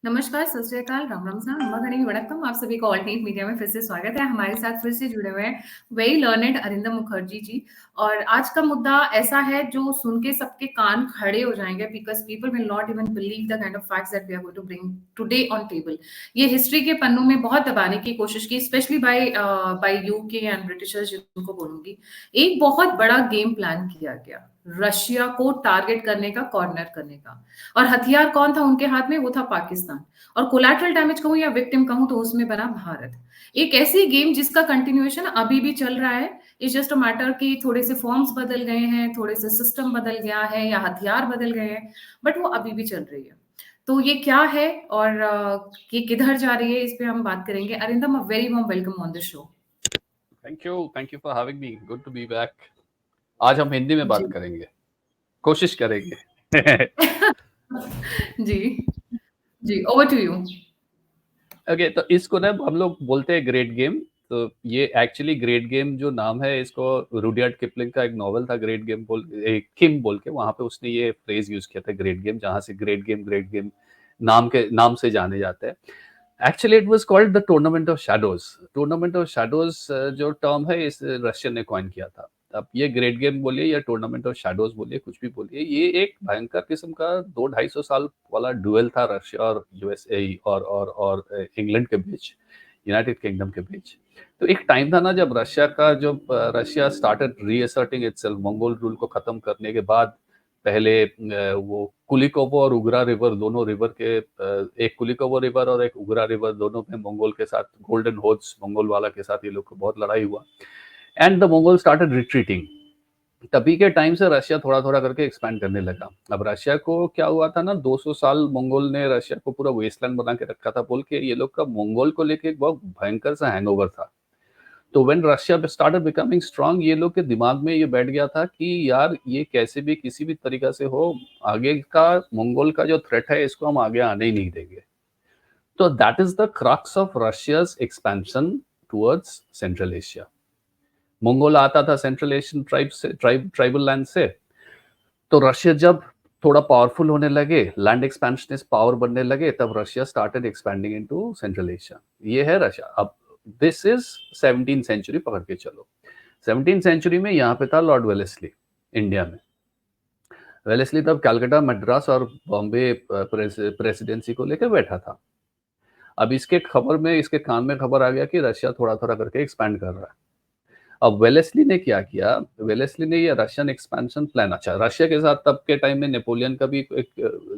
नमस्कार, सत श्री अकाल, राम राम साहब, नमः गणेश वणक्कम। आप सभी का ऑल्टरनेट मीडिया में फिर से स्वागत है। हमारे साथ फिर से जुड़े हुए हैं वेरी लर्नेड अरिंदम मुखर्जी जी। और आज का मुद्दा ऐसा है जो सुन के सबके कान खड़े हो जाएंगे, because people will not even believe the kind of facts that we are going to bring today on table. ये हिस्ट्री के पन्नों में बहुत दबाने की कोशिश की, specially by UK and Britishers, जिनको बोलूंगी। एक बहुत बड़ा गेम प्लान किया गया रशिया को टारगेट करने का, कॉर्नर करने का। और हथियार कौन था उनके हाथ में? वो था पाकिस्तान। और कोलैटरल डैमेज कहूं या विक्टिम कहूं तो उसमें बना भारत। एक ऐसी गेम जिसका कंटिन्यूएशन अभी भी चल रहा है। इट्स जस्ट अ मैटर कि थोड़े से फॉर्म्स बदल गए हैं, थोड़े से सिस्टम बदल गया है या हथियार बदल गए हैं, बट वो अभी भी चल रही है। तो ये क्या है और ये किधर जा रही है, इस पे हम बात करेंगे। Arindam, a very warm welcome on the show. Thank you for having me, good to be back. आज हम हिंदी में बात जी। करेंगे, कोशिश करेंगे। जी। जी, ओवर टू यू। ओके, तो इसको ना हम लोग बोलते हैं ग्रेट गेम। तो ये एक्चुअली ग्रेट गेम जो नाम है, इसको रुडयार्ड किपलिंग का एक नॉवल था ग्रेट गेम एक किम बोल के, वहां पे उसने ये फ्रेज यूज किया था ग्रेट गेम, जहां से ग्रेट गेम नाम से जाने जाते हैं। Actually it was called the tournament of shadows जो टर्म है इस रशियन ने कॉइन किया था। अब ये ग्रेट गेम बोलिए या टूर्नामेंट ऑफ शैडोज बोलिए, कुछ भी बोलिए, ये एक भयंकर किस्म का 200-250 साल वाला डुएल था रशिया और यूएसए और इंग्लैंड के बीच, यूनाइटेड किंगडम के बीच। तो एक टाइम था ना जब Russia started reasserting itself, Mongol rule को खत्म करने के बाद। पहले वो कुलिकोवो और उगरा रिवर, दोनों रिवर के, एक कुलिकोवो रिवर और एक उगरा रिवर, दोनों में मंगोल के साथ, गोल्डन होर्स मंगोल वाला के साथ ये लोग को बहुत लड़ाई हुआ। And the Mongol started retreating. तभी के टाइम से रशिया थोड़ा थोड़ा करके एक्सपैंड करने लगा। अब रशिया को क्या हुआ था ना, 200 साल मंगोल ने रशिया को पूरा वेस्टलैंड बना के रखा था बोल के, ये लोग का मंगोल को लेके एक बहुत भयंकर सा हैंगओवर था। तो when Russia started becoming strong, ये लोग के दिमाग में ये बैठ गया था कि यार ये कैसे भी किसी भी तरीका से हो, आगे का मंगोल का जो थ्रेट है इसको हम आगे आने ही नहीं देंगे। तो that is the crux of Russia's expansion towards central Asia. Mongol आता था सेंट्रल एशियन ट्राइबल लैंड से। तो रशिया जब थोड़ा पावरफुल होने लगे, लैंड एक्सपेंशनिस्ट पावर बनने लगे, तब Russia started expanding into central Asia. ये है रशिया। अब दिस इज 17th सेंचुरी, पकड़ के चलो। 17th सेंचुरी में यहाँ पे था लॉर्ड वेलेस्ली इंडिया में। वेलेस्ली तब कलकत्ता, मद्रास और बॉम्बे प्रेसिडेंसी को लेकर बैठा था। अब इसके कान में खबर आ गया कि रशिया थोड़ा थोड़ा करके एक्सपैंड कर रहा है। अब वेलेस्ली ने क्या किया, वेलेस्ली ने ये रशियन एक्सपेंशन प्लान, अच्छा रशिया के साथ तब के टाइम में नेपोलियन का भी एक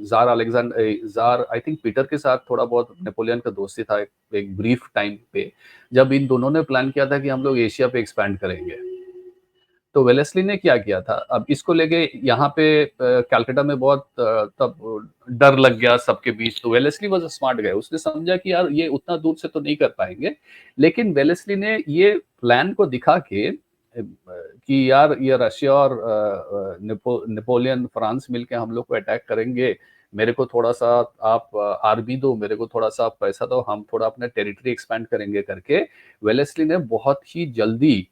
जार आई थिंक पीटर के साथ थोड़ा बहुत नेपोलियन का दोस्ती था एक ब्रीफ टाइम पे, जब इन दोनों ने प्लान किया था कि हम लोग एशिया पे एक्सपैंड करेंगे। तो वेलेस्ली ने क्या किया था, अब इसको लेके यहाँ पे कलकत्ता में बहुत तब डर लग गया सबके बीच। तो Wellesley was a smart guy, उसने समझा कि यार ये उतना दूर से तो नहीं कर पाएंगे, लेकिन वेलेस्ली ने ये प्लान को दिखा के कि यार ये रशिया और नेपोलियन फ्रांस मिलके हम लोग को अटैक करेंगे, मेरे को थोड़ा सा आप आर्मी दो, मेरे को थोड़ा सा आप पैसा दो, हम थोड़ा अपना टेरिटरी एक्सपैंड करेंगे करके वेलेस्ली ने बहुत ही जल्दी,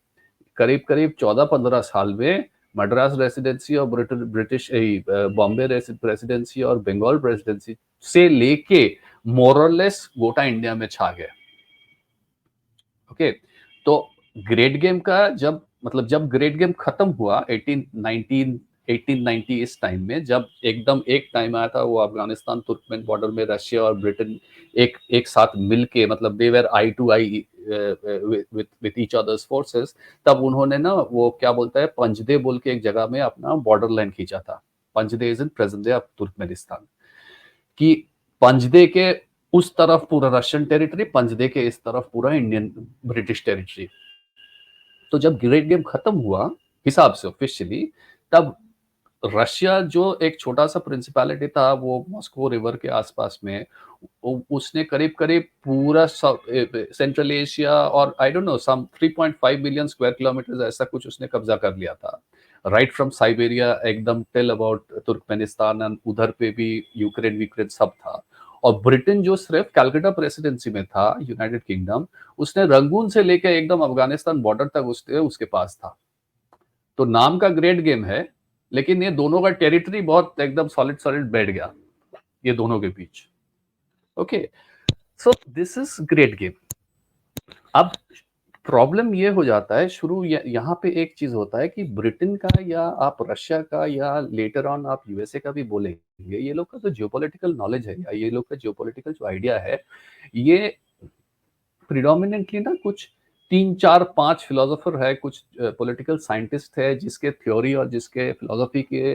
करीब करीब 14-15 साल में, मद्रास रेसिडेंसी और ब्रिटिश बॉम्बे प्रेसिडेंसी और बंगाल प्रेसिडेंसी से लेके मोरलेस गोटा इंडिया में छा गए। ओके, तो ग्रेट गेम का जब ग्रेट गेम खत्म हुआ 1890 इस टाइम में, जब एकदम एक टाइम आया था वो अफगानिस्तान तुर्कमेन बॉर्डर में रशिया और ब्रिटेन एक साथ मिलके, मतलब they were eye to eye with each others forces. तब उन्होंने ना वो क्या बोलता है, पंजदे बोल के एक जगह में अपना बॉर्डर लाइन खींचा था। Panjdeh is in present day of Turkmenistan. कि पंजदे के उस तरफ पूरा रशियन टेरिटरी, पंजदे के इस तरफ पूरा इंडियन ब्रिटिश टेरिटरी। तो जब ग्रेट गेम खत्म हुआ हिसाब से ऑफिशियली, तब रशिया जो एक छोटा सा प्रिंसिपैलिटी था वो मॉस्को रिवर के आसपास में, उसने करीब करीब पूरा सेंट्रल एशिया और I don't know some 3.5 million square kilometre ऐसा कुछ उसने कब्जा कर लिया था, राइट फ्रॉम साइबेरिया एकदम टिल अबाउट तुर्कमेनिस्तान, एंड उधर पे भी यूक्रेन सब था। और ब्रिटेन जो सिर्फ कलकत्ता प्रेसिडेंसी में था, यूनाइटेड किंगडम, उसने रंगून से लेकर एकदम अफगानिस्तान बॉर्डर तक उसके पास था। तो नाम का ग्रेट गेम है, लेकिन ये दोनों का टेरिटरी बहुत एकदम सॉलिड बैठ गया ये दोनों के बीच। Okay, so this is great game. अब प्रॉब्लम ये हो जाता है शुरू यहाँ पे एक चीज होता है कि ब्रिटेन का या आप रशिया का या लेटर ऑन आप यूएसए का भी बोलेंगे, ये लोग का जो जियोपॉलिटिकल नॉलेज है या ये लोग का जियोपॉलिटिकल जो आइडिया है, ये प्रिडोमिनेंटली ना कुछ 3 4 5 फिलोसोफर है, कुछ पॉलिटिकल साइंटिस्ट है जिसके थ्योरी और जिसके फिलोसफी के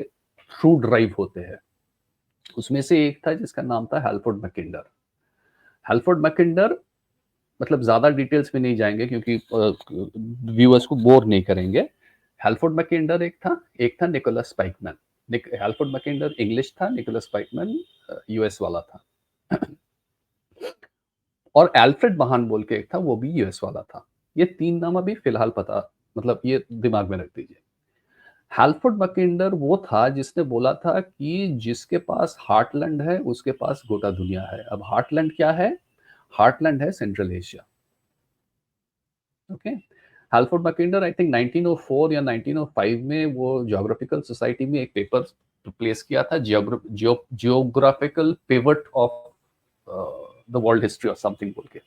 थ्रू ड्राइव होते हैं। उसमें से एक था जिसका नाम था हैल्फोर्ड मैकिंडर। हैल्फोर्ड मैकिंडर, मतलब ज्यादा डिटेल्स में नहीं जाएंगे क्योंकि व्यूअर्स को बोर नहीं करेंगे। हैल्फोर्ड मैकिंडर एक था निकोलस स्पाइकमैन। हैल्फोर्ड मैकिंडर इंग्लिश था, निकोलस स्पाइकमैन यूएस वाला था। और एल्फ्रेड महान बोल के एक था, वो भी यूएस वाला था। ये 3 नाम अभी फिलहाल पता, मतलब ये दिमाग में रख दीजिए। हैल्फोर्ड मैकिंडर वो था जिसने बोला था कि जिसके पास हार्टलैंड है उसके पास गोटा दुनिया है। अब हार्टलैंड क्या है? हार्टलैंड है central Asia. Okay, Halford Mackinder I think 1904 या 1905 में वो ज्योग्राफिकल सोसाइटी में एक पेपर प्लेस किया था, geographical pivot of the world history और समथिंग बोल के।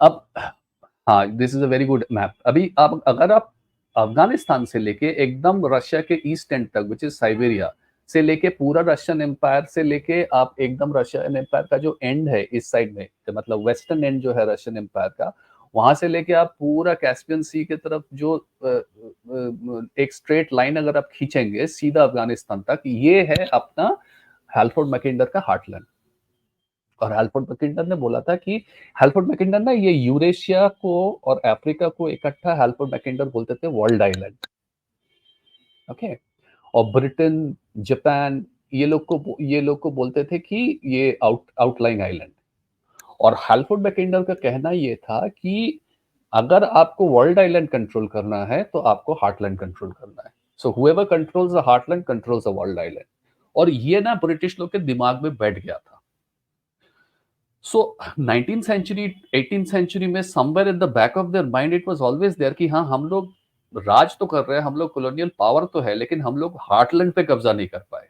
अब हाँ, this is a very good map. अभी आप अगर आप अफगानिस्तान से लेके एकदम रशिया के ईस्ट एंड तक, विच इज साइबेरिया, से लेके पूरा रशियन एम्पायर से लेके आप एकदम रशियन एम्पायर का जो एंड है इस साइड में, मतलब वेस्टर्न एंड जो है रशियन एम्पायर का, वहां से लेके आप पूरा कैस्पियन सी की तरफ जो एक स्ट्रेट लाइन अगर आप खींचेंगे सीधा अफगानिस्तान तक, ये है अपना हैल्फोर्ड मैकिंडर का हार्टलैंड। और हैल्फोर्ड मैकिंडर ने बोला था कि हैल्फोर्ड मैकिंडर ना ये यूरेशिया को और अफ्रीका को इकट्ठा हैल्फोर्ड मैकिंडर बोलते थे वर्ल्ड आइलैंड। ओके, और ब्रिटेन, जापान, ये लोग को बोलते थे कि ये आउटलाइंग आइलैंड। और हैल्फोर्ड मैकिंडर का कहना ये था कि अगर आपको वर्ल्ड आइलैंड कंट्रोल करना है तो आपको हार्टलैंड कंट्रोल करना है। So whoever controls the heartland controls the world island. और ये ना ब्रिटिश लोग के दिमाग में बैठ गया था। So 19th century 18th century में somewhere in the back of their mind it was always there कि हाँ, हम लोग राज तो कर रहे हैं, हम लोग कॉलोनियल पावर तो है, लेकिन हम लोग हार्टलैंड पे कब्जा नहीं कर पाए।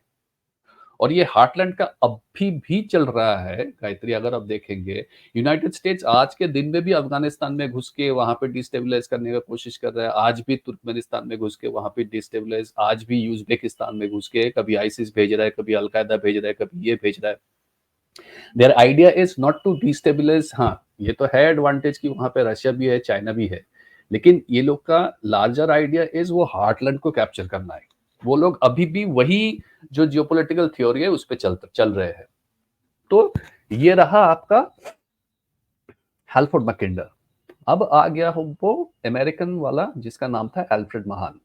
और ये हार्टलैंड का अभी भी चल रहा है गायत्री। अगर आप देखेंगे यूनाइटेड स्टेट्स आज के दिन में भी अफगानिस्तान में घुस के वहां पे डिस्टेबलाइज करने का कोशिश कर रहा है। आज भी तुर्कमेनिस्तान में घुस के वहां पे डिस्टेबलाइज, आज भी उज्बेकिस्तान में घुस के कभी आईसिस भेज रहा है, कभी अलकायदा भेज रहा है, कभी ये भेज रहा है। Their idea is not to destabilise. हाँ, ये तो है एडवांटेज कि वहां पे रशिया भी है, चाइना भी है, लेकिन ये लोग का लार्जर आइडिया इज वो हार्टलैंड को कैप्चर करना है। वो लोग अभी भी वही जो जियोपॉलिटिकल थ्योरी है उस पे चल रहे हैं। तो ये रहा आपका हैल्फोर्ड मैकिंडर। अब आ गया हो वो अमेरिकन वाला जिसका नाम था एल्फ्रेड महान।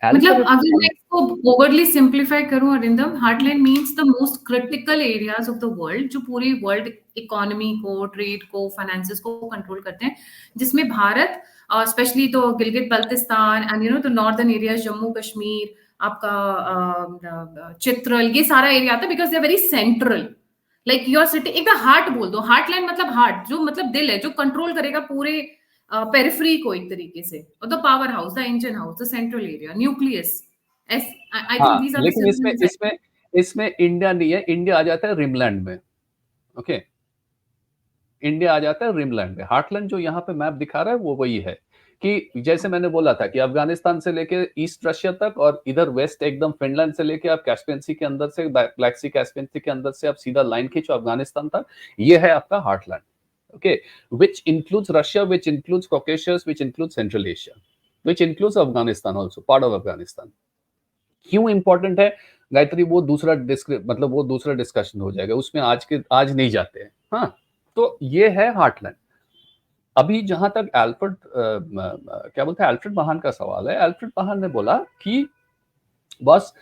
मतलब अगर मैं इसको ओवरली सिंप्लीफाई करूं Arindam, heartland means the most critical areas of the world जो पूरी वर्ल्ड इकोनॉमी को, ट्रेड को, फाइनेंसेस को कंट्रोल करते हैं, जिसमें भारत स्पेशली तो Gilgit Baltistan and the northern areas, Jammu Kashmir, आपका चित्रल, ये सारा एरिया आता है because they are very central. Like your city, एक हार्ट बोल दो, हार्टलैंड मतलब हार्ट, जो मतलब दिल है, जो कंट्रोल करेगा पूरे पेरिफेरी को एक तरीके से, और the power house, the engine house, the central area, nucleus. I think these are लेकिन इसमें इंडिया नहीं है। इंडिया आ जाता है रिमलैंड में। ओके, इंडिया आ जाता है रिमलैंड में। हार्टलैंड जो यहाँ पे मैप दिखा रहा है वो वही है कि जैसे मैंने बोला था कि अफगानिस्तान से लेके ईस्ट रशिया तक और इधर वेस्ट एकदम फिनलैंड से लेके आप कैस्पियन सी के अंदर से, ब्लैक सी कैस्पियन सी के अंदर से आप सीधा लाइन खींचो अफगानिस्तान तक, ये है आपका heartland. okay, which includes Russia, which includes Caucasus, which includes Central Asia, which includes Afghanistan also, part of Afghanistan. क्यों इंपॉर्टेंट है गायत्री, वो दूसरा मतलब वो दूसरा डिस्कशन हो जाएगा, उसमें आज नहीं जाते हैं। हाँ, तो ये है हार्टलैंड। अभी जहां तक क्या बोलते हैं एल्फ्रेड महान का सवाल है, एल्फ्रेड महान ने बोला कि बस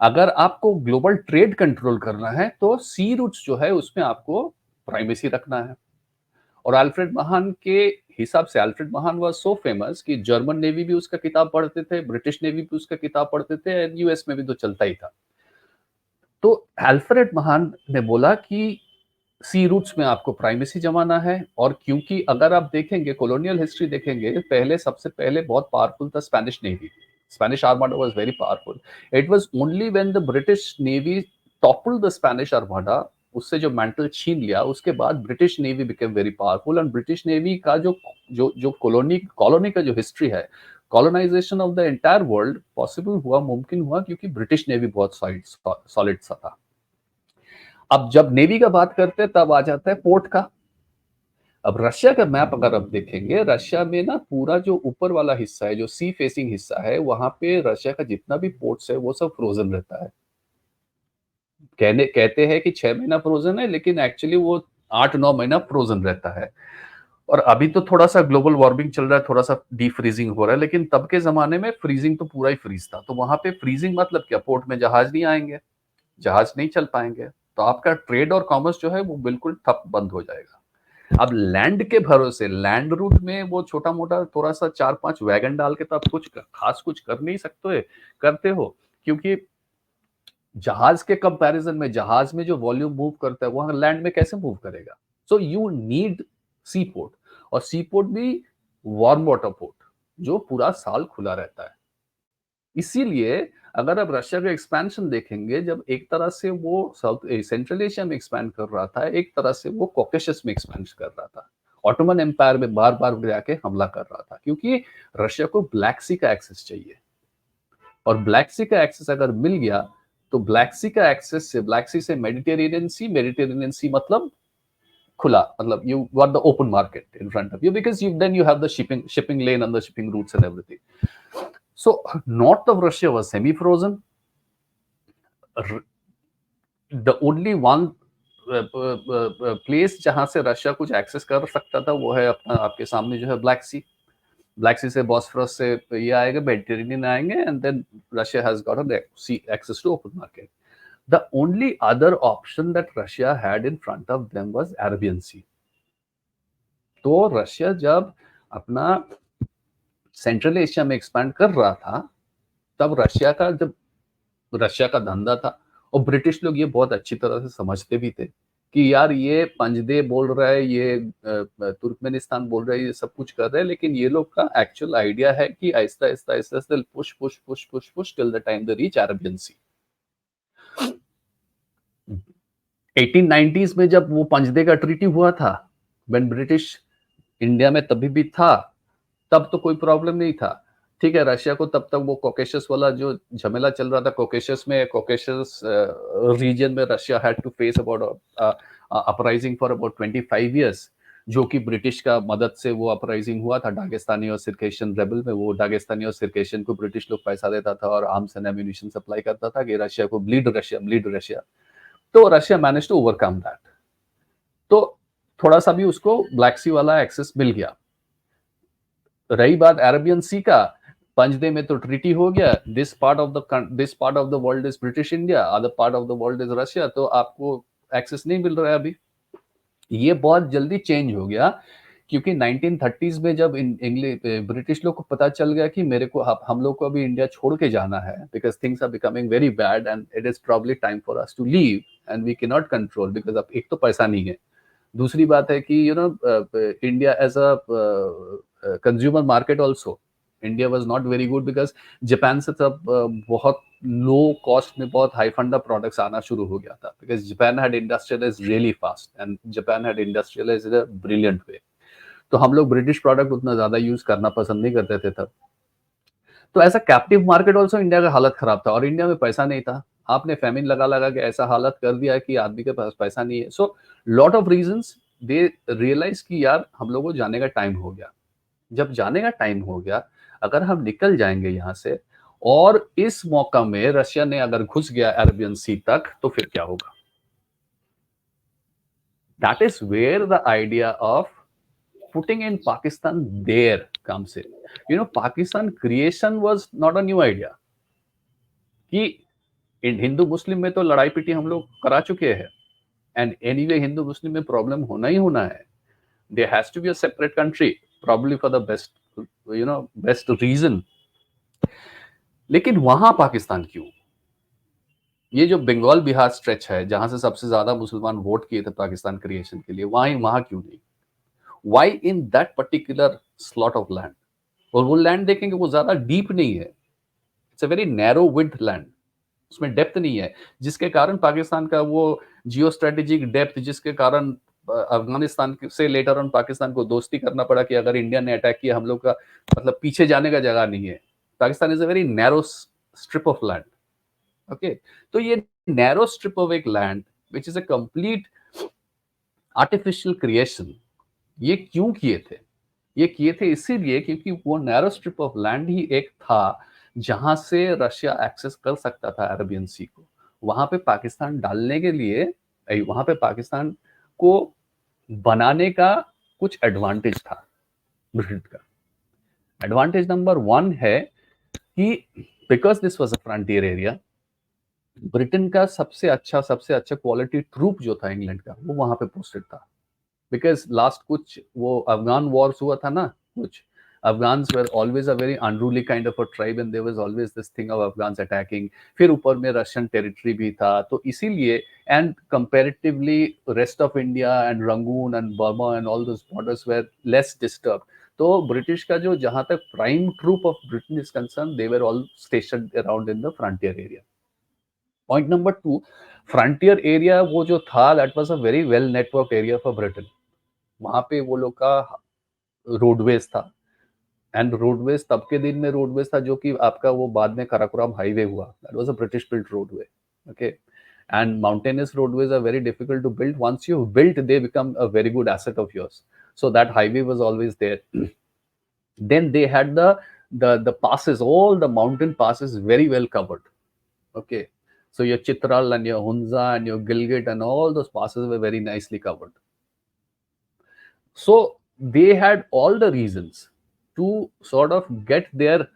अगर आपको ग्लोबल ट्रेड कंट्रोल करना है तो सी रूट्स जो है उसमें आपको प्राइमेसी रखना है। और अल्फ्रेड महान के हिसाब से, अल्फ्रेड महान वाज सो फेमस कि जर्मन नेवी भी उसका किताब पढ़ते थे, ब्रिटिश नेवी भी उसका किताब पढ़ते थे, एंड यूएस में भी तो चलता ही था। तो अल्फ्रेड महान ने बोला कि सी रूट्स में आपको प्राइमेसी जमाना है। और क्योंकि अगर आप देखेंगे कॉलोनियल हिस्ट्री देखेंगे, पहले सबसे पहले बहुत पावरफुल था Spanish navy. Spanish armada was very powerful. It was only when the British navy toppled the Spanish Armada उससे जो मैंटल छीन लिया, उसके बाद British navy became very powerful, and British navy का जो जो जो कॉलोनी का जो हिस्ट्री है, colonization of the entire world possible हुआ, मुमकिन हुआ, क्योंकि ब्रिटिश नेवी बहुत सॉलिड सा था। अब जब नेवी का बात करते हैं तब आ जाता है पोर्ट का। अब रशिया का मैप अगर आप देखेंगे, रशिया में ना पूरा जो ऊपर वाला हिस्सा है, जो सी फेसिंग हिस्सा है, वहां पे रशिया का जितना भी पोर्ट्स है वो सब फ्रोजन रहता है। कहते हैं कि 6 महीना फ्रोजन है, लेकिन एक्चुअली वो 8-9 महीना फ्रोजन रहता है। और अभी तो थोड़ा सा ग्लोबल वार्मिंग चल रहा है, थोड़ा सा डीफ्रीजिंग हो रहा है, लेकिन तब के जमाने में फ्रीजिंग तो पूरा ही फ्रीज था। तो वहां पे फ्रीजिंग मतलब क्या, पोर्ट में जहाज नहीं आएंगे, जहाज नहीं चल पाएंगे, तो आपका ट्रेड और कॉमर्स जो है वो बिल्कुल ठप बंद हो जाएगा। अब लैंड के भरोसे, लैंड रूट में वो छोटा मोटा थोड़ा सा 4-5 वैगन डाल के तो आप कुछ खास कुछ कर नहीं सकते, करते हो, क्योंकि जहाज के कंपैरिजन में, जहाज में जो वॉल्यूम मूव करता है वहां लैंड में कैसे मूव करेगा। So you need sea port, और सी पोर्ट भी वार्म वाटर पोर्ट जो पूरा साल खुला रहता है। इसीलिए अगर आप रशिया का एक्सपेंशन देखेंगे, जब एक तरह से वो साउथ सेंट्रल एशिया में एक्सपैंड कर रहा था, एक तरह से वो कॉकेशस में एक्सपैंड कर रहा था, ऑटोमन एम्पायर में बार बार जाके हमला कर रहा था, क्योंकि रशिया को ब्लैक सी का एक्सेस चाहिए। और ब्लैक सी का एक्सेस अगर मिल गया तो ब्लैक सी का एक्सेस से, ब्लैक सी से मेडिटेरेनियन सी मतलब खुला, मतलब you got the open market in front of you, because you then you have the shipping lane and the shipping routes and everything. So north of Russia was semi-frozen. The only one place जहां से Russia कुछ access कर सकता था वो है अपना, आपके सामने जो है ब्लैक सी। ब्लैक सी से बॉस्फोरस से ये आएगा, मेडिटेरेनियन आएंगे, and then Russia has got an access to open market. The only other option that Russia had in front of them was Arabian sea. तो रशिया जब अपना सेंट्रल एशिया में expand कर रहा था, तब रशिया का धंधा था, और ब्रिटिश लोग ये बहुत अच्छी तरह से समझते भी थे कि यार ये पंजदे बोल रहा है, ये तुर्कमेनिस्तान बोल रहा है, ये सब कुछ कर रहे हैं, लेकिन ये लोग का एक्चुअल आइडिया है कि आहिस्ता आहिस्ता आहिस्ता आहिस्ता push push push push push till the time they reach Arabian sea. 1890s में जब वो पंजदे का ट्रीटी हुआ था, व्हेन ब्रिटिश इंडिया में तभी भी था, तब तो कोई प्रॉब्लम नहीं था। ठीक है, रशिया को तब तक वो कॉकेशस वाला जो झमेला चल रहा था, कॉकेशस रीजन में Russia had to face about uprising for about 25 years, जो कि ब्रिटिश का मदद से वो अपराइजिंग हुआ था दागेस्तानी और सिरकेशन रेबल में। वो दागेस्तानी और सिरकेशन को ब्रिटिश लोग पैसा देता था और आर्म्स एंड एम्यूनिशन सप्लाई करता था कि रशिया को ब्लीड रशिया। तो Russia manage to overcome that. तो थोड़ा सा भी उसको ब्लैक सी वाला एक्सेस मिल गया। रही बात अरेबियन सी का, पंजदे में तो ट्रीटी हो गया, this part of the world is British India, other part of the world is Russia, तो आपको एक्सेस नहीं मिल रहा है अभी। ये बहुत जल्दी चेंज हो गया, क्योंकि 1930s में जब ब्रिटिश लोग को पता चल गया कि मेरे को हम लोग को अभी इंडिया छोड़ के जाना है, because things are becoming very bad and it is probably time for us to leave and we can not control, because अब एक तो पैसा नहीं है, दूसरी बात है कि India as a consumer market also, India was not very good, because Japan से तब बहुत लो कॉस्ट में बहुत हाई फंडा प्रोडक्ट्स आना शुरू हो गया था, because Japan had industrialised really fast and Japan had industrialised in a brilliant way. तो हम लोग ब्रिटिश प्रोडक्ट उतना ज्यादा यूज करना पसंद नहीं करते थे तब। तो ऐसा कैप्टिव मार्केट ऑल्सो इंडिया का हालत खराब था, और इंडिया में पैसा नहीं था। आपने फेमिन लगा लगा के ऐसा हालत कर दिया कि आदमी के पास पैसा नहीं है। So lot of reasons, they realise कि यार हम लोगों को जाने का टाइम हो गया। जब जाने का टाइम हो गया, अगर हम निकल जाएंगे यहाँ से, और इस मौका में रशिया ने अगर घुस गया अरेबियन सी तक, तो फिर क्या होगा। That is where the idea of putting in Pakistan there comes in. Pakistan creation was not a new idea. कि हिंदू मुस्लिम में तो लड़ाई पिटी हम लोग करा चुके हैं, एंड एनीवे हिंदू मुस्लिम में प्रॉब्लम होना ही होना है। There has to be a separate country, probably for the best reason. लेकिन वहां पाकिस्तान क्यों? ये जो बंगाल बिहार स्ट्रेच है, जहां से सबसे ज्यादा मुसलमान वोट किए थे पाकिस्तान क्रिएशन के लिए, वहां क्यों नहीं? Why in that particular slot of land? और वो लैंड देखेंगे वो ज्यादा डीप नहीं है, it's a very narrow width land. उसमें डेप्थ नहीं है, जिसके कारण पाकिस्तान का वो जियो स्ट्रेटेजिक डेप्थ, जिसके कारण अफगानिस्तान से लेटर ऑन पाकिस्तान को दोस्ती करना पड़ा कि अगर इंडिया ने अटैक किया हम लोग का मतलब पीछे जाने का जगह नहीं है। Pakistan is a very narrow strip of land. Okay, तो ये नैरो स्ट्रिप ऑफ एक land which is a complete artificial creation, ये क्यों किए थे? ये किए थे इसीलिए क्योंकि वो नैरो स्ट्रिप ऑफ लैंड ही एक था जहां से रशिया एक्सेस कर सकता था अरेबियन सी को। वहां पे पाकिस्तान डालने के लिए, वहां पे पाकिस्तान को बनाने का कुछ एडवांटेज था ब्रिटेन का। एडवांटेज नंबर 1 है कि because this was a frontier area, Britain का सबसे अच्छा क्वालिटी ट्रूप जो था इंग्लैंड का वो वहां पे पोस्टेड था। बिकॉज लास्ट कुछ वो अफगान वॉर्स हुआ था ना, कुछ Afghans were always a very unruly kind of a tribe and there was always this thing of Afghans attacking, फिर ऊपर में रशियन टेरिटरी भी था, तो इसीलिए and comparatively rest of India and Rangoon and Burma and all those borders were less disturb. तो British का जो जहां तक prime troop of Britain is concern, they were all stationed around in the frontier area. Point number 2, frontier area वो जो था that was a very well network area for Britain. वहां पे वो लोग का रोडवेज था, एंड रोडवेज तब के दिन में रोडवेज था जो कि आपका वो बाद में काराकोरम हाईवे हुआ, that was a British built roadway. Okay, and mountainous roadways are very difficult to build, once you built they become a very good asset of yours, so that highway was always there. Then they had the passes, all the mountain passes very well covered. Okay, so your Chitral and your Hunza and your Gilgit and all those passes were very nicely covered. So they had all the reasons to sort of get their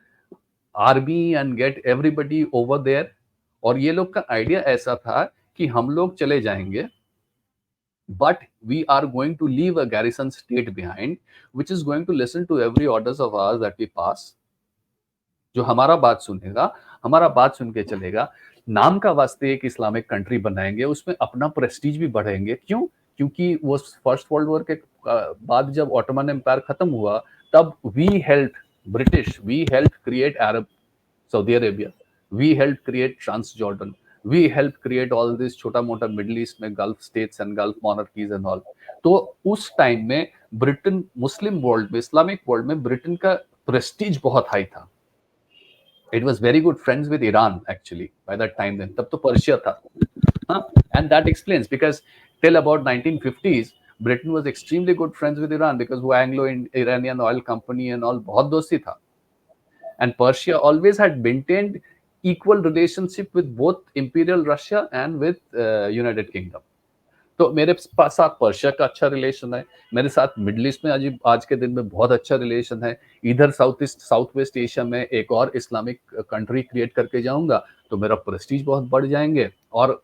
army and get everybody over there. और ये लोग का idea ऐसा था कि हम लोग चले जाएंगे, but we are going to leave a garrison state behind which is going to listen to every orders of ours that we pass, जो हमारा बात सुनेगा, हमारा बात सुन के चलेगा। नाम का वास्ते एक इस्लामिक कंट्री बनाएंगे, उसमें अपना प्रेस्टीज भी बढ़ाएंगे। क्यों? क्योंकि वो फर्स्ट वर्ल्ड वॉर के बाद जब ऑटोमन एम्पायर खत्म हुआ, तब we help create Arab Saudi Arabia, we help create Transjordan, we help create all this छोटा मोटा मिडिल ईस्ट में Gulf states and Gulf monarchies and all. तो उस टाइम में ब्रिटेन, मुस्लिम वर्ल्ड में, इस्लामिक वर्ल्ड में Britain का prestige बहुत हाई था। It was very good friends with Iran actually by that time then. तब तो पर्शिया था, हाँ, and that explains because till about 1950s Britain was extremely good friends with Iran because वो Anglo-Iranian oil company and all बहुत दोस्ती था, and Persia always had maintained equal relationship with both Imperial Russia and with United Kingdom. तो मेरे साथ Persia का अच्छा relation है, मेरे साथ मिडिल ईस्ट में आज के दिन में बहुत अच्छा रिलेशन है, इधर साउथ वेस्ट एशिया में एक और इस्लामिक कंट्री क्रिएट करके जाऊंगा तो मेरा प्रेस्टीज बहुत बढ़ जाएंगे। और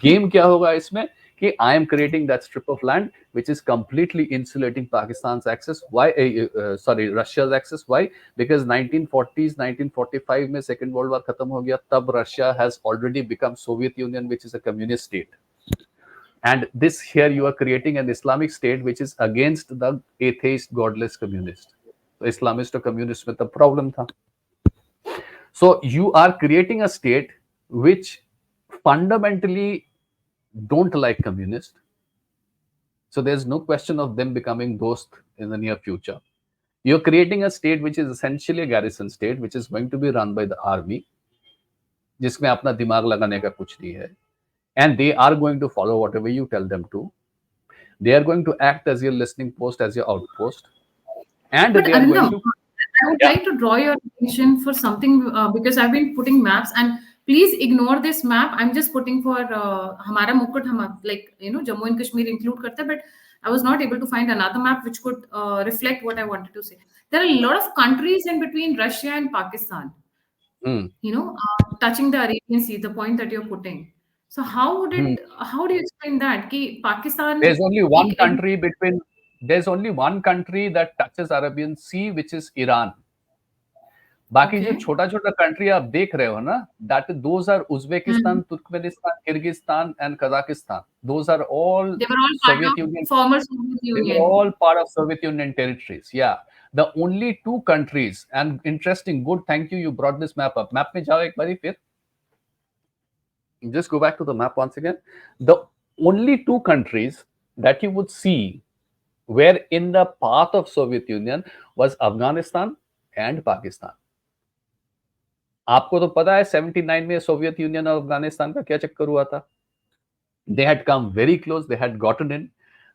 गेम क्या होगा इसमें कि I am creating that strip of land which is completely insulating Pakistan access, Russia's access. Why? Because 1940s 1945 में सेकेंड वर्ल्ड वॉर खत्म हो गया, तब Russia has already become Soviet union which is a communist state, and this here you are creating an Islamic state which is against the atheist godless communist. So Islamist or communist with the problem tha. So you are creating a state which fundamentally don't like communist, so there's no question of them becoming dost in the near future. You're creating a state which is essentially a garrison state which is going to be run by the army, जिसमें अपना दिमाग लगाने का कुछ नहीं है, and they are going to follow whatever you tell them to. They are going to act as your listening post, as your outpost, and But they are Arindam, going to, I would yeah, like to draw your attention for something because I've been putting maps, and please ignore this map. I'm just putting for Hamara Mukut, like Jammu and Kashmir include karte, but I was not able to find another map which could reflect what I wanted to say. There are a lot of countries in between Russia and Pakistan, hmm, touching the Arabian Sea, the point that you're putting. So hmm. how do you explain that? Ki There's Pakistan, only one country between, there's only one country that touches Arabian Sea, which is Iran. बाकी जो okay. छोटा छोटा country आप देख रहे हो ना, that those are Uzbekistan, Turkmenistan, Kyrgyzstan and Kazakhstan. Those are all They were all part Soviet of Union. former Soviet They were Union. all part of Soviet Union territories. Yeah. The only two countries, and interesting, good, thank you, you brought this map up. Map में जाओ एक बारी फिर. just go back to the map once again. The only two countries that you would see were in the path of Soviet Union was Afghanistan and Pakistan. आपको तो पता है 79 में सोवियत यूनियन और अफगानिस्तान का क्या चक्कर हुआ था. They had come very close, they had gotten in.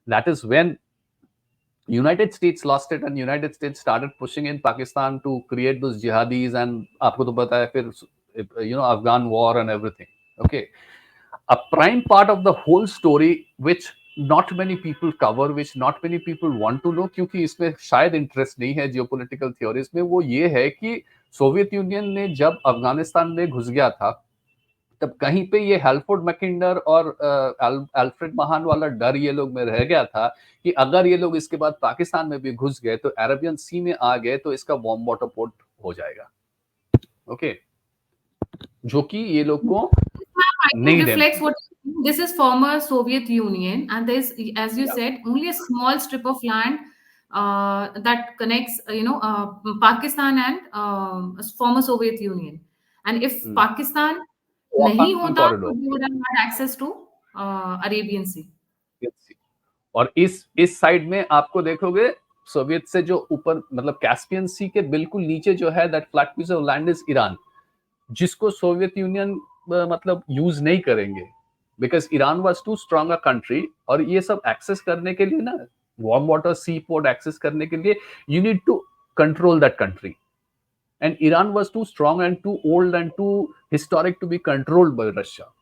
That is when United States lost it and United States started pushing in Pakistan to create those jihadis, and आपको तो पता है फिर Afghan war and everything. Okay, a prime part of the whole story which not many people cover, which not many people want to know, क्योंकि इसमें शायद interest नहीं है जियोपॉलिटिकल थ्योरीज में, वो ये है कि सोवियत यूनियन ने जब अफगानिस्तान में घुस गया था तब कहीं पे ये हेल्फोर्ड मैकिंडर और अल्फ्रेड महान वाला डर ये लोग में रह गया था कि अगर ये लोग इसके बाद पाकिस्तान में भी घुस गए तो अरेबियन सी में आ गए तो इसका वार्म वाटर पोर्ट हो जाएगा. ओके, जो कि ये लोग को नहीं reflects what this is former Soviet Union, and there's, as you said, only a small strip of land that connects, Pakistan and former Soviet Union. And if Pakistan नहीं होता, तो we would have had access to Arabian Sea. और इस side में आपको देखोगे Soviet से जो ऊपर मतलब कैस्पियन सी के बिल्कुल नीचे जो है that flat piece of land is Iran, जिसको सोवियत यूनियन मतलब यूज नहीं करेंगे because Iran was too strong a country. और ये सब एक्सेस करने के लिए ना, warm water sea port access करने के लिए you need to control that country, and Iran was too strong and too old and too historic to be controlled by Russia.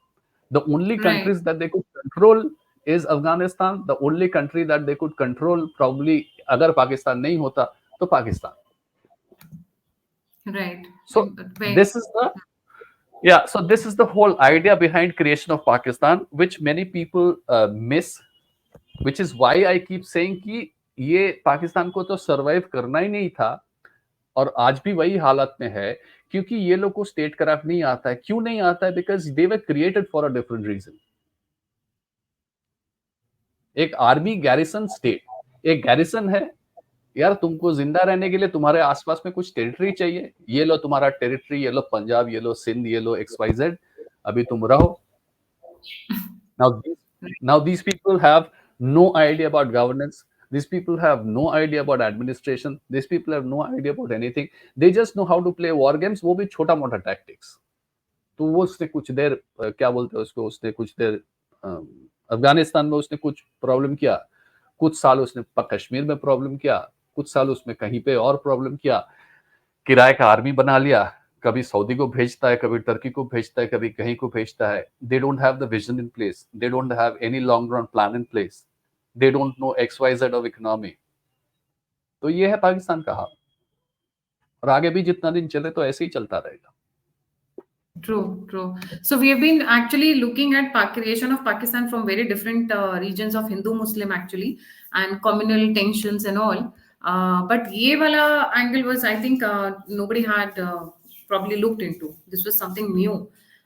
The only countries that they could control is Afghanistan. The only country that they could control probably अगर पाकिस्तान नहीं होता तो Pakistan. Right. So this is the whole idea behind creation of Pakistan, which many people miss, which is why I keep saying कि ये पाकिस्तान को तो survive करना ही नहीं था और आज भी वही हालत में है क्योंकि ये लोग को स्टेट क्राफ्ट नहीं आता है. क्यों नहीं आता है? Because they were created for a different reason. एक आर्मी गैरिसन स्टेट, एक गैरिसन है यार, तुमको जिंदा रहने के लिए तुम्हारे आसपास में कुछ टेरिटरी चाहिए, ये लो तुम्हारा टेरिटरी, ये लो पंजाब, ये लो सिंध, ये लो XYZ, अभी तुम रहो. Now these people have no idea about governance. These people have no idea about administration. These people have no idea about anything. They just know how to play war games, वो भी छोटा मोटा tactics. तो वो उसने कुछ देर क्या बोलते हैं उसको, उसने कुछ देर अफगानिस्तान में उसने कुछ प्रॉब्लम किया, कुछ साल उसने कश्मीर में प्रॉब्लम किया, कुछ साल उसमें कहीं पे और प्रॉब्लम किया, किराए का आर्मी बना लिया, कभी सऊदी को भेजता है, कभी टर्की को भेजता है, कभी कहीं को भेजता है. They don't have the vision in place, they don't have any long run plan in place, they don't know XYZ of economy. तो ये है पाकिस्तान का हाल, और आगे भी जितना दिन चले तो ऐसे ही चलता रहेगा. True. So we have been actually looking at creation of Pakistan from very different regions of Hindu-Muslim actually, and communal tensions and all. But ये वाला angle was, I think, nobody had probably looked into. This was something new.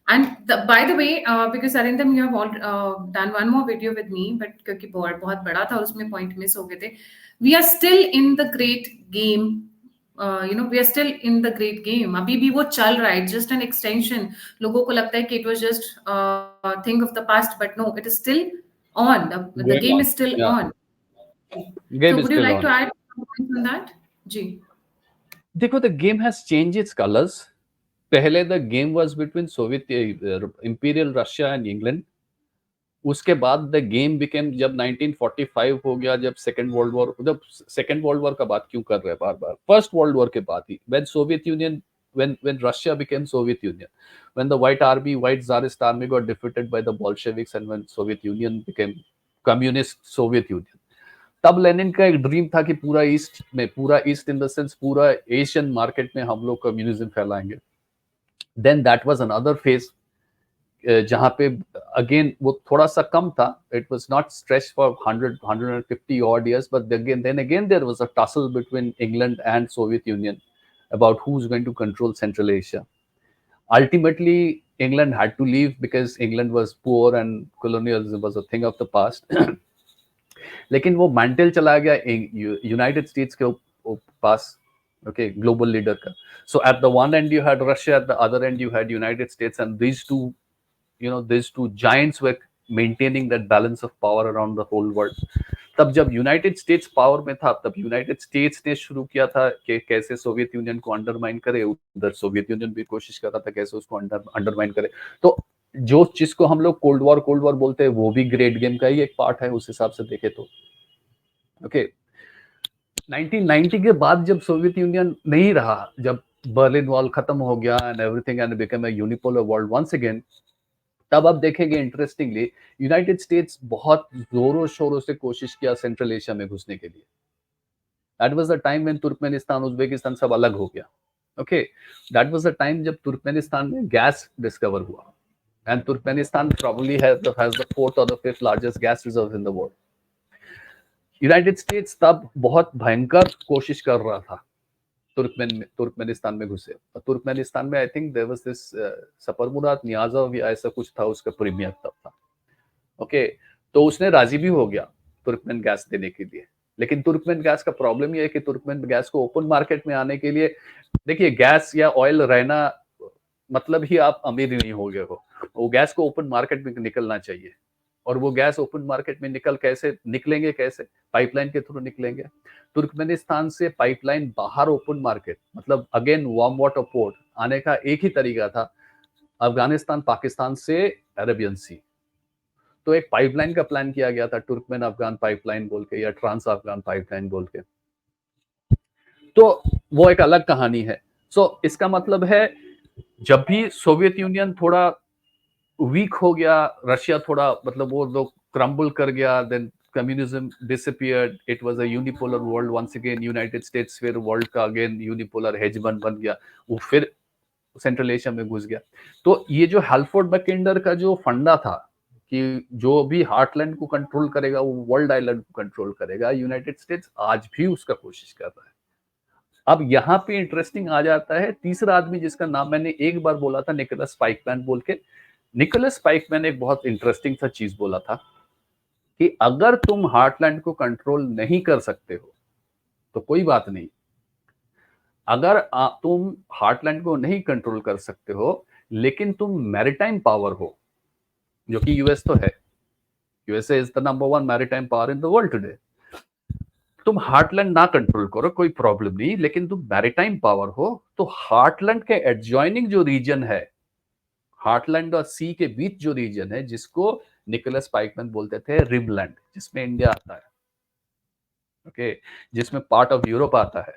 And by the way, because Arindam, you have all done one more video with me, but क्योंकि बहुत बड़ा था और उसमें point miss हो गए थे. We are still in the great game. We are still in the great game. अभी भी वो चल रहा है, just an extension. लोगों को लगता है कि it was just thing of the past, but no, it is still on. The game is still on. So would you like to add points on that? जी. देखो, the game has changed its colors. पहले the game was between Soviet Imperial Russia and England. उसके बाद the game became जब 1945 हो गया, जब second world war का बात क्यों कर रहे हैं बार बार, फर्स्ट वर्ल्ड वॉर के बाद ही, when Soviet Union, when Russia became Soviet Union, when the white Tsarist army got defeated by the Bolsheviks, and when Soviet Union became communist Soviet Union, तब लेनिन का एक ड्रीम था कि पूरा east in the sense पूरा Asian market में हम लोग कम्युनिज्म फैलाएंगे. Then that was another phase जहां पे अगेन वो थोड़ा सा कम था. It was not stretch for 150 odd years, but then again there was a tussle between England and Soviet Union about who's going to control Central Asia. Ultimately England had to leave because England was poor and colonialism was a thing of the past. लेकिन वो mental चला गया United states के पास, okay, global leader ka. So at the one end you had Russia, at the other end you had United States, and these two these two giants were maintaining that balance of power around the whole world. तब जब United states power में था, तब United states ने शुरू किया था कि कैसे सोवियत यूनियन को अंडरमाइन करे, उधर सोवियत यूनियन भी कोशिश कर रहा था कैसे उसको अंडरमाइन करे। तो जो चीज को हम लोग कोल्ड वॉर बोलते हैं, वो भी ग्रेट गेम का ही एक पार्ट है उस हिसाब से देखे तो। ओके, 1990 के बाद जब सोवियत यूनियन नहीं रहा, जब बर्लिन वॉल खत्म हो गया and everything and become a unipolar world once again, तब आप देखेंगे इंटरेस्टिंगली यूनाइटेड स्टेट्स बहुत जोरों शोरों से कोशिश किया सेंट्रल एशिया में घुसने के लिए। That was the time when Turkmenistan, Uzbekistan सब अलग हो गया। Okay, that was the time जब तुर्कमेनिस्तान में गैस डिस्कवर हुआ, and Turkmenistan probably has the fourth or the fifth largest gas reserves in the world. United states तब बहुत भयंकर कोशिश कर रहा था तुर्कमेनिस्तान में घुसे। तुर्कमेनिस्तान में I think there was this Saparmurat Niyazov या ऐसा कुछ था, उसका प्रीमियर तब था। ओके, तो उसने राजी भी हो गया तुर्कमेन गैस देने के लिए। लेकिन तुर्कमेन गैस का प्रॉब्लम ये है कि तुर्कमेन गैस को ओपन मार्केट में आने के लिए, देखिए गैस या ऑयल रहना मतलब ही आप अमीर नहीं हो गए हो, वो गैस को ओपन मार्केट में निकलना चाहिए। और वो गैस ओपन मार्केट में कैसे निकलेंगे, कैसे? पाइपलाइन के थ्रू निकलेंगे। तुर्कमेनिस्तान से पाइपलाइन बाहर ओपन मार्केट, मतलब अगेन वार्म वाटर पोर्ट आने का एक ही तरीका था, अफगानिस्तान पाकिस्तान से अरेबियन सी। तो एक पाइपलाइन का प्लान किया गया था, तुर्कमेन अफगान पाइपलाइन बोल के या ट्रांस अफगान पाइपलाइन बोल के। तो वो एक अलग कहानी है। सो इसका मतलब है जब भी सोवियत यूनियन थोड़ा वीक हो गया, रशिया थोड़ा मतलब वो लोग क्रम्बल कर गया, then communism disappeared, it was a unipolar world once again. United States फिर वर्ल्ड का अगेन यूनिपोलर हेजमन बन गया, वो फिर सेंट्रल एशिया में घुस गया। तो ये जो हैल्फोर्ड मैकिंडर का जो फंडा था कि जो भी हार्टलैंड को कंट्रोल करेगा वो वर्ल्ड आइलैंड को कंट्रोल करेगा, यूनाइटेड स्टेट्स आज भी उसका कोशिश कर रहा है। अब यहाँ पे इंटरेस्टिंग आ जाता है तीसरा आदमी जिसका नाम मैंने एक बार बोला था, निकोलस पाइकमैन बोल के। निकोलस पाइकमैन एक बहुत इंटरेस्टिंग सा चीज बोला था कि अगर तुम हार्टलैंड को कंट्रोल नहीं कर सकते हो तो कोई बात नहीं, अगर तुम हार्टलैंड को नहीं कंट्रोल कर सकते हो लेकिन तुम मैरिटाइम पावर हो, जो कि यूएस तो है, USA is the number 1 maritime power in the world today. तुम हार्टलैंड ना कंट्रोल करो कोई प्रॉब्लम नहीं, लेकिन तुम मैरिटाइम पावर हो तो हार्टलैंड के एडजॉइनिंग जो रीजन है, हार्टलैंड और सी के बीच जो रीजन है, जिसको निकोलस पाइकमैन बोलते थे रिमलैंड, जिसमें इंडिया आता है, ओके, जिसमें पार्ट ऑफ यूरोप आता है,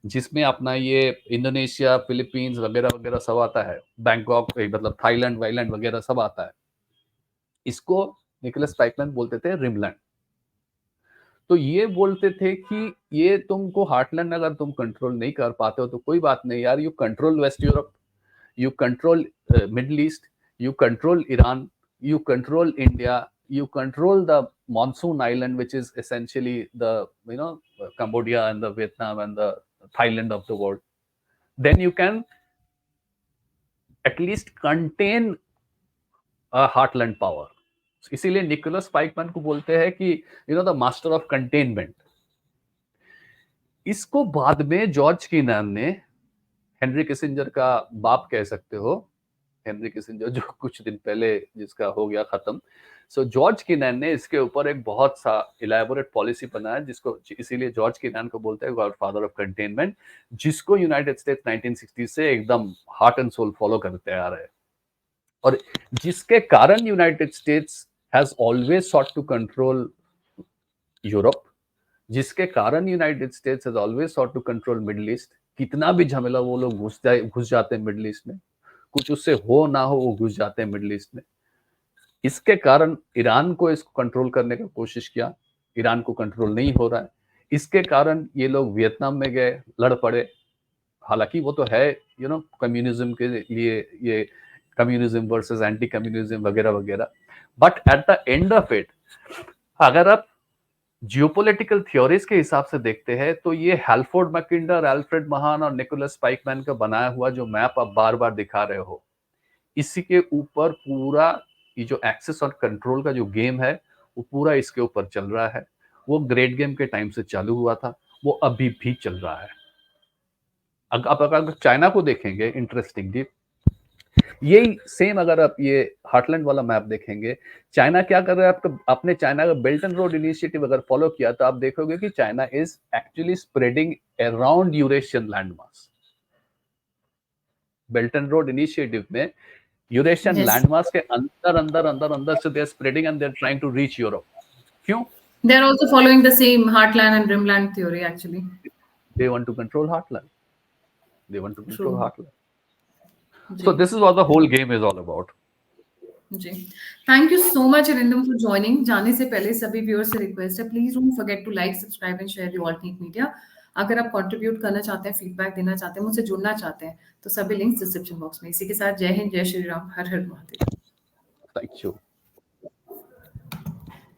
जिसमें अपना ये इंडोनेशिया, फिलीपींस वगैरह वगैरह सब आता है, बैंकॉक मतलब थाईलैंड वाईलैंड वगैरह सब आता है, इसको निकोलस पाइकमैन बोलते थे रिमलैंड। तो ये बोलते थे कि ये तुमको हार्टलैंड अगर तुम कंट्रोल नहीं कर पाते हो तो कोई बात नहीं यार, you control west Europe, you control Middle East, you control Iran, you control India, you control the monsoon island, which is essentially the Cambodia and the Vietnam and the Thailand of the world. Then you can at least contain a heartland power. इसीलिए Nicholas पाइकमैन को बोलते हैं कि the master of containment. इसको बाद में George Keenan ने, Henry Kissinger का बाप कह सकते हो, हेनरी किसिंजर जो कुछ दिन पहले जिसका हो गया खत्म, सो जॉर्ज कीनान ने इसके ऊपर एक बहुत सा इलैबोरेट पॉलिसी बनाया, जिसको इसीलिए जॉर्ज कीनान को बोलते हैं गॉडफादर ऑफ कंटेनमेंट, जिसको यूनाइटेड स्टेट्स 1960 से एकदम हार्ट एंड सोल फॉलो करते आ रहे हैं, और जिसके कारण United States has always sought to control Europe, जिसके कारण United States has always sought to control Middle East. कितना भी झमेला वो लोग घुस जाते हैं मिडिल ईस्ट में, कुछ उससे हो ना हो वो घुस जाते हैं मिडिल ईस्ट में। इसके कारण ईरान को इसको कंट्रोल करने का कोशिश किया, ईरान को कंट्रोल नहीं हो रहा है। इसके कारण ये लोग वियतनाम में गए, लड़ पड़े, हालांकि वो तो है कम्युनिज्म के लिए, ये कम्युनिज्म वर्सेस एंटी कम्युनिज्म वगैरह वगैरह, but at the end of it अगर आप जियोपॉलिटिकल थ्योरीज के हिसाब से देखते हैं तो ये हैल्फोर्ड मैकिंडर, एल्फ्रेड महान और निकोलस पाइकमैन का बनाया हुआ जो मैप आप बार बार दिखा रहे हो, इसी के ऊपर पूरा ये जो एक्सेस और कंट्रोल का जो गेम है वो पूरा इसके ऊपर चल रहा है। वो ग्रेट गेम के टाइम से चालू हुआ था, वो अभी भी चल रहा है। अब अगर चाइना को देखेंगे इंटरेस्टिंगली, यही सेम अगर आप ये हार्टलैंड वाला मैप देखेंगे, चाइना क्या कर रहा है, आपका आपने चाइना का बेल्ट एंड रोड इनिशिएटिव अगर फॉलो किया तो आप देखोगे कि China is actually spreading around Eurasian landmass. Belt and Road Initiative में यूरेशियन Yes. लैंडमास के अंदर अंदर अंदर अंदर से they are spreading and they are trying to reach Europe. क्यों? They are also following the same heartland and rimland theory, actually. They want to control heartland. They want to control True. heartland. जी. So this is what the whole game is all about. जी, thank you so much Arindam for joining. जाने से पहले सभी viewers से request है, please don't forget to like, subscribe and share the alternate media. अगर आप कंट्रीब्यूट करना चाहते हैं, फीडबैक देना चाहते हैं, मुझसे जुड़ना चाहते हैं, तो सभी लिंक्स डिस्क्रिप्शन बॉक्स में। इसी के साथ जय हिंद, जय श्री राम, हर हर महादेव। Thank you.